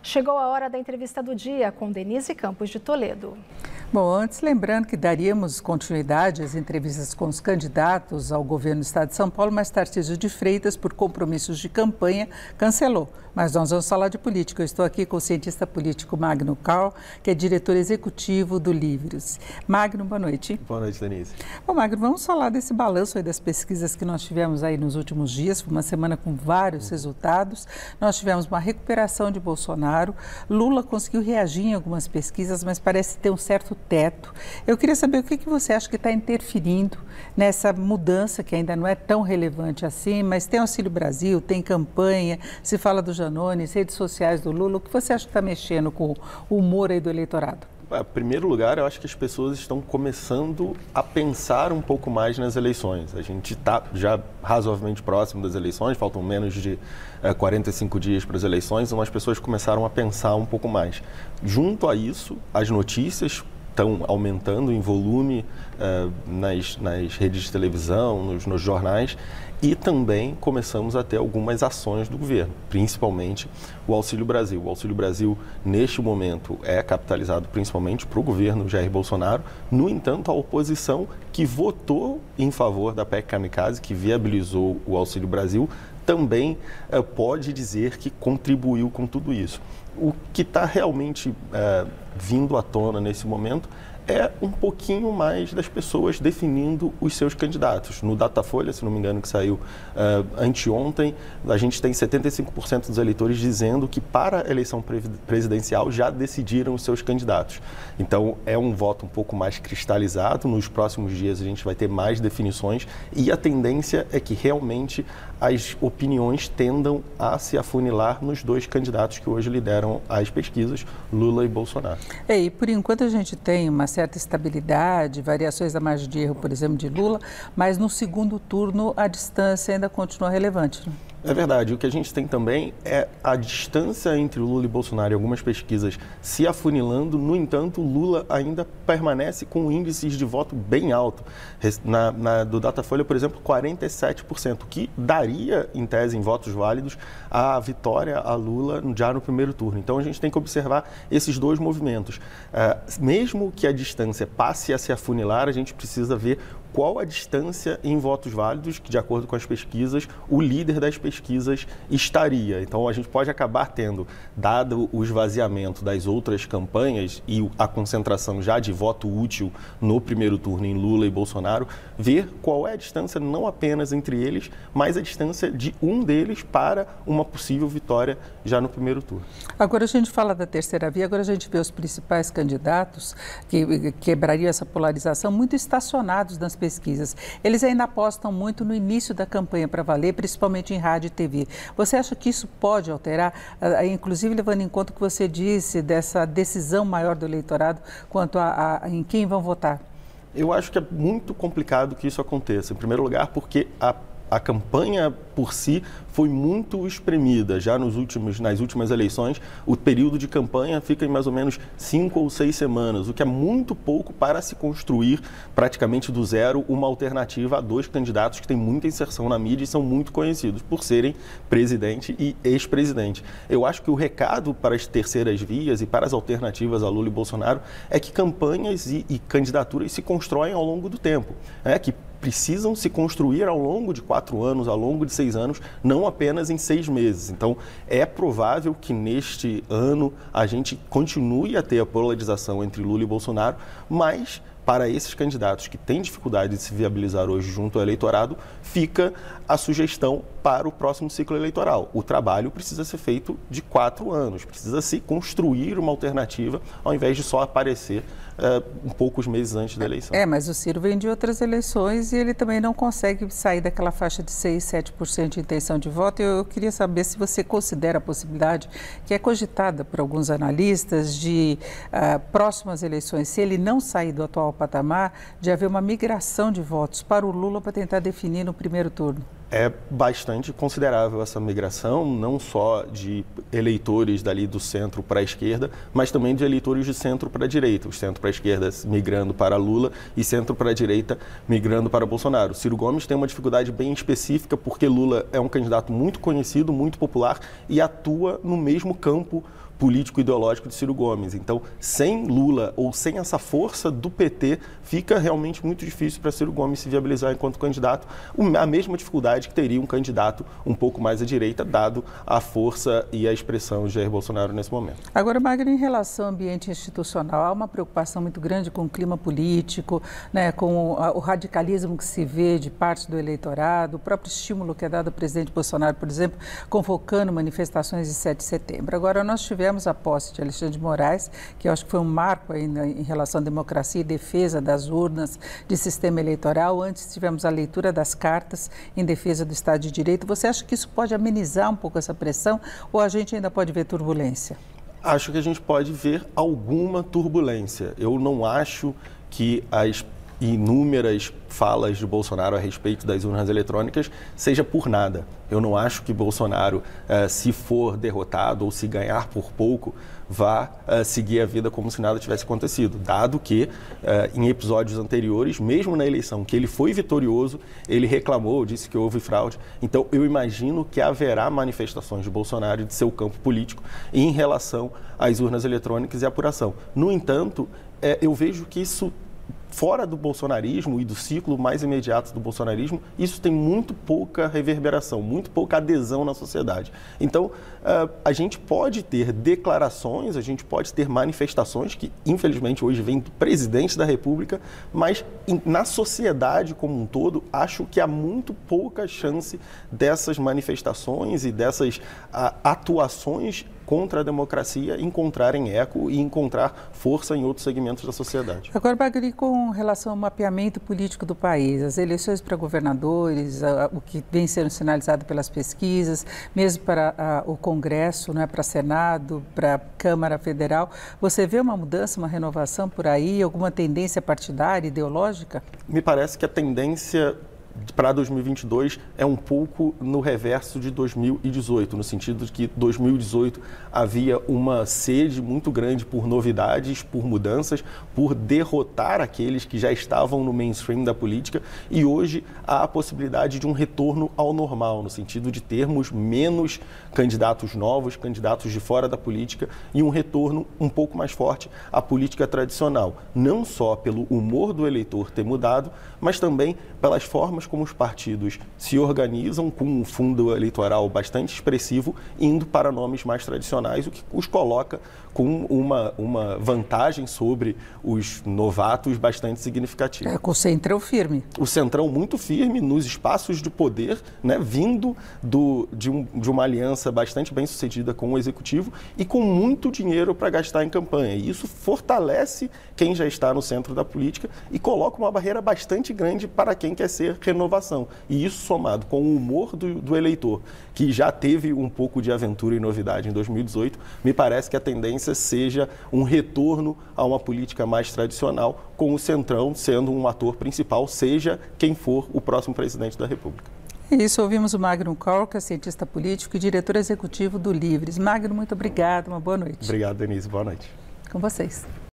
Chegou a hora da entrevista do dia com Denise Campos de Toledo. Bom, antes lembrando que daríamos continuidade às entrevistas com os candidatos ao governo do estado de São Paulo, mas Tarcísio de Freitas, por compromissos de campanha, cancelou. Mas nós vamos falar de política. Eu estou aqui com o cientista político Magno Cal, que é diretor executivo do Livros. Magno, boa noite. Boa noite, Denise. Bom, Magno, vamos falar desse balanço aí das pesquisas que nós tivemos aí nos últimos dias. Foi uma semana com vários resultados. Nós tivemos uma recuperação de Bolsonaro. Lula conseguiu reagir em algumas pesquisas, mas parece ter um certo teto. Eu queria saber o que você acha que está interferindo nessa mudança, que ainda não é tão relevante assim, mas tem Auxílio Brasil, tem campanha, se fala do Janones, redes sociais do Lula. O que você acha que está mexendo com o humor aí do eleitorado? Em primeiro lugar, eu acho que as pessoas estão começando a pensar um pouco mais nas eleições. A gente está já razoavelmente próximo das eleições, faltam menos de 45 dias para as eleições, então as pessoas começaram a pensar um pouco mais. Junto a isso, as notícias estão aumentando em volume nas redes de televisão, nos jornais, e também começamos a ter algumas ações do governo, principalmente o Auxílio Brasil. O Auxílio Brasil, neste momento, é capitalizado principalmente para o governo Jair Bolsonaro. No entanto, a oposição que votou em favor da PEC Kamikaze, que viabilizou o Auxílio Brasil, também pode dizer que contribuiu com tudo isso. O que está realmente vindo à tona nesse momento é um pouquinho mais das pessoas definindo os seus candidatos. No Datafolha, se não me engano, que saiu anteontem, a gente tem 75% dos eleitores dizendo que para a eleição presidencial já decidiram os seus candidatos. Então, é um voto um pouco mais cristalizado. Nos próximos dias a gente vai ter mais definições e a tendência é que realmente as opiniões tendam a se afunilar nos dois candidatos que hoje lideram as pesquisas, Lula e Bolsonaro. E por enquanto a gente tem uma certa estabilidade, variações da margem de erro, por exemplo, de Lula, mas no segundo turno a distância ainda continua relevante, né? É verdade. O que a gente tem também é a distância entre Lula e Bolsonaro em algumas pesquisas se afunilando. No entanto, Lula ainda permanece com índices de voto bem alto. Do Datafolha, por exemplo, 47%, que daria, em tese, em votos válidos, a vitória a Lula já no primeiro turno. Então, a gente tem que observar esses dois movimentos. Mesmo que a distância passe a se afunilar, a gente precisa ver qual a distância em votos válidos que, de acordo com as pesquisas, o líder das pesquisas estaria. Então, a gente pode acabar tendo, dado o esvaziamento das outras campanhas e a concentração já de voto útil no primeiro turno em Lula e Bolsonaro, ver qual é a distância não apenas entre eles, mas a distância de um deles para uma possível vitória já no primeiro turno. Agora a gente fala da terceira via, agora a gente vê os principais candidatos que quebrariam essa polarização muito estacionados nas pesquisas. Eles ainda apostam muito no início da campanha para valer, principalmente em rádio e TV. Você acha que isso pode alterar, inclusive levando em conta o que você disse dessa decisão maior do eleitorado quanto em quem vão votar? Eu acho que é muito complicado que isso aconteça. Em primeiro lugar, porque a campanha por si foi muito espremida. Já nas últimas eleições, o período de campanha fica em mais ou menos 5 ou 6 semanas, o que é muito pouco para se construir praticamente do zero uma alternativa a dois candidatos que têm muita inserção na mídia e são muito conhecidos por serem presidente e ex-presidente. Eu acho que o recado para as terceiras vias e para as alternativas a Lula e Bolsonaro é que campanhas e candidaturas se constroem ao longo do tempo, que precisam se construir ao longo de 4 anos, ao longo de 6 anos, não apenas em 6 meses. Então, é provável que neste ano a gente continue a ter a polarização entre Lula e Bolsonaro, mas para esses candidatos que têm dificuldade de se viabilizar hoje junto ao eleitorado, fica a sugestão para o próximo ciclo eleitoral. O trabalho precisa ser feito de 4 anos, precisa se construir uma alternativa ao invés de só aparecer poucos meses antes da eleição. Mas o Ciro vem de outras eleições e ele também não consegue sair daquela faixa de 6, 7% de intenção de voto. Eu queria saber se você considera a possibilidade, que é cogitada por alguns analistas, de próximas eleições, se ele não sair do atual patamar, de haver uma migração de votos para o Lula para tentar definir no primeiro turno. É bastante considerável essa migração, não só de eleitores dali do centro para a esquerda, mas também de eleitores de centro para a direita. O centro para a esquerda migrando para Lula e centro para a direita migrando para Bolsonaro. Ciro Gomes tem uma dificuldade bem específica porque Lula é um candidato muito conhecido, muito popular e atua no mesmo campo político-ideológico de Ciro Gomes. Então, sem Lula ou sem essa força do PT, fica realmente muito difícil para Ciro Gomes se viabilizar enquanto candidato. A mesma dificuldade que teria um candidato um pouco mais à direita, dado a força e a expressão de Jair Bolsonaro nesse momento. Agora, Magno, em relação ao ambiente institucional, há uma preocupação muito grande com o clima político, né, com o radicalismo que se vê de parte do eleitorado, o próprio estímulo que é dado ao presidente Bolsonaro, por exemplo, convocando manifestações de 7 de setembro. Agora, nós tivemos a posse de Alexandre de Moraes, que eu acho que foi um marco ainda em relação à democracia e defesa das urnas, de sistema eleitoral. Antes tivemos a leitura das cartas em defesa do Estado de Direito. Você acha que isso pode amenizar um pouco essa pressão ou a gente ainda pode ver turbulência? Acho que a gente pode ver alguma turbulência. Eu não acho que as inúmeras falas de Bolsonaro a respeito das urnas eletrônicas seja por nada. Eu não acho que Bolsonaro, se for derrotado ou se ganhar por pouco, vá seguir a vida como se nada tivesse acontecido, dado que em episódios anteriores, mesmo na eleição que ele foi vitorioso, ele reclamou, disse que houve fraude. Então, eu imagino que haverá manifestações de Bolsonaro e de seu campo político em relação às urnas eletrônicas e apuração. No entanto, eu vejo que isso, fora do bolsonarismo e do ciclo mais imediato do bolsonarismo, isso tem muito pouca reverberação, muito pouca adesão na sociedade. Então, a gente pode ter declarações, a gente pode ter manifestações que, infelizmente, hoje vêm do presidente da República, mas na sociedade como um todo, acho que há muito pouca chance dessas manifestações e dessas atuações contra a democracia encontrarem eco e encontrar força em outros segmentos da sociedade. Agora, Magri, com relação ao mapeamento político do país, as eleições para governadores, o que vem sendo sinalizado pelas pesquisas, mesmo para o Congresso, né, para Senado, para a Câmara Federal, você vê uma mudança, uma renovação por aí, alguma tendência partidária, ideológica? Me parece que a tendência para 2022 é um pouco no reverso de 2018, no sentido de que 2018 havia uma sede muito grande por novidades, por mudanças, por derrotar aqueles que já estavam no mainstream da política, e hoje há a possibilidade de um retorno ao normal, no sentido de termos menos candidatos novos, candidatos de fora da política, e um retorno um pouco mais forte à política tradicional, não só pelo humor do eleitor ter mudado, mas também pelas formas como os partidos se organizam, com um fundo eleitoral bastante expressivo, indo para nomes mais tradicionais, o que os coloca com uma vantagem sobre os novatos bastante significativa. Com o centrão firme. O centrão muito firme nos espaços de poder, né, vindo de uma aliança bastante bem sucedida com o executivo e com muito dinheiro para gastar em campanha. E isso fortalece quem já está no centro da política e coloca uma barreira bastante grande para quem quer ser renovação. E isso, somado com o humor do eleitor, que já teve um pouco de aventura e novidade em 2018, me parece que a tendência seja um retorno a uma política mais tradicional, com o centrão sendo um ator principal, seja quem for o próximo presidente da República. É isso, ouvimos o Magno Caulca, cientista político e diretor executivo do Livres. Magno, muito obrigado, uma boa noite. Obrigado, Denise, boa noite. Com vocês.